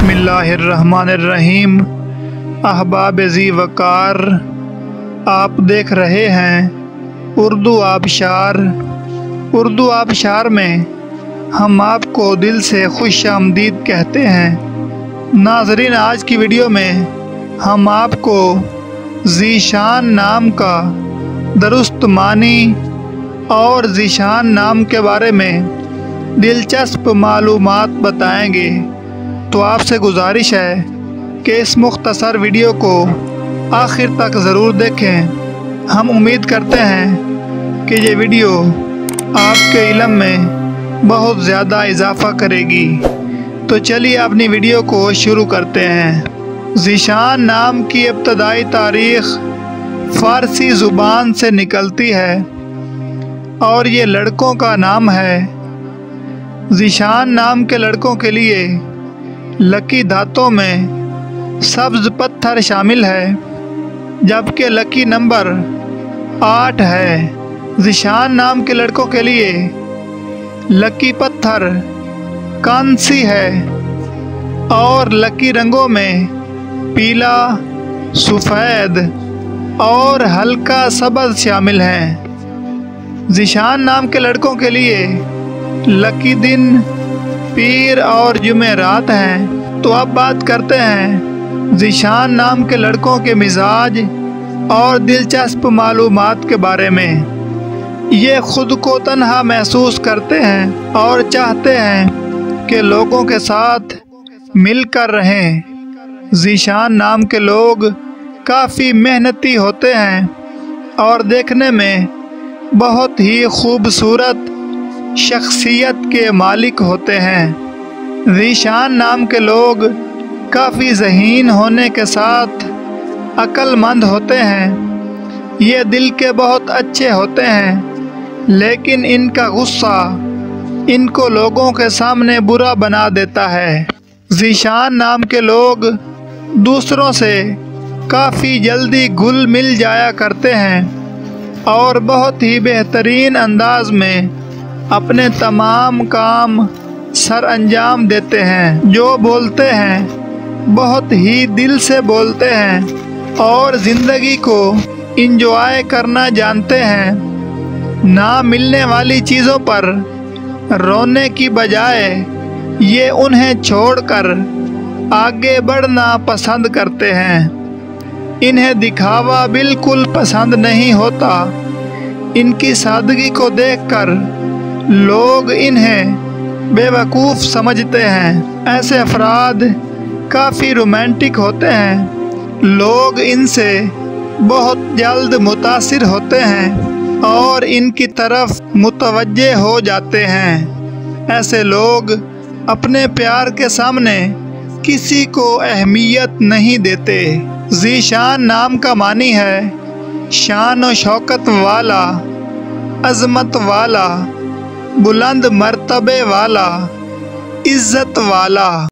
بسم اللہ الرحمن الرحیم۔ احباب ذی وقار، آپ دیکھ رہے ہیں اردو آبشار۔ اردو آبشار میں ہم آپ کو دل سے خوش آمدید کہتے ہیں۔ ناظرین، آج کی ویڈیو میں ہم آپ کو ذیشان نام کا درست معنی اور ذیشان نام کے بارے میں دلچسپ معلومات بتائیں گے۔ تو آپ سے گزارش ہے کہ اس مختصر ویڈیو کو آخر تک ضرور دیکھیں۔ ہم امید کرتے ہیں کہ یہ ویڈیو آپ کے علم میں بہت زیادہ اضافہ کرے گی۔ تو چلیے اپنی ویڈیو کو شروع کرتے ہیں۔ ذیشان نام کی ابتدائی تاریخ فارسی زبان سے نکلتی ہے اور یہ لڑکوں کا نام ہے۔ ذیشان نام کے لڑکوں کے لیے لکی دھاتوں میں سبز پتھر شامل ہے، جبکہ لکی نمبر 8 ہے۔ ذیشان نام کے لڑکوں کے لیے لکی پتھر کانسی ہے اور لکی رنگوں میں پیلا، سفید اور ہلکا سبز شامل ہیں۔ ذیشان نام کے لڑکوں کے لیے لکی دن پیر اور جمعرات ہیں۔ تو اب بات کرتے ہیں ذیشان نام کے لڑکوں کے مزاج اور دلچسپ معلومات کے بارے میں۔ یہ خود کو تنہا محسوس کرتے ہیں اور چاہتے ہیں کہ لوگوں کے ساتھ مل کر رہیں۔ ذیشان نام کے لوگ کافی محنتی ہوتے ہیں اور دیکھنے میں بہت ہی خوبصورت شخصیت کے مالک ہوتے ہیں۔ ذیشان نام کے لوگ کافی ذہین ہونے کے ساتھ عقل مند ہوتے ہیں۔ یہ دل کے بہت اچھے ہوتے ہیں، لیکن ان کا غصہ ان کو لوگوں کے سامنے برا بنا دیتا ہے۔ ذیشان نام کے لوگ دوسروں سے کافی جلدی گھل مل جایا کرتے ہیں اور بہت ہی بہترین انداز میں اپنے تمام کام سر انجام دیتے ہیں۔ جو بولتے ہیں بہت ہی دل سے بولتے ہیں اور زندگی کو انجوائے کرنا جانتے ہیں۔ نہ ملنے والی چیزوں پر رونے کی بجائے یہ انہیں چھوڑ کر آگے بڑھنا پسند کرتے ہیں۔ انہیں دکھاوا بالکل پسند نہیں ہوتا۔ ان کی سادگی کو دیکھ کر لوگ انہیں بے وقوف سمجھتے ہیں۔ ایسے افراد کافی رومانٹک ہوتے ہیں۔ لوگ ان سے بہت جلد متاثر ہوتے ہیں اور ان کی طرف متوجہ ہو جاتے ہیں۔ ایسے لوگ اپنے پیار کے سامنے کسی کو اہمیت نہیں دیتے۔ ذیشان نام کا معنی ہے شان و شوکت والا، عظمت والا، بلند مرتبے والا، عزت والا۔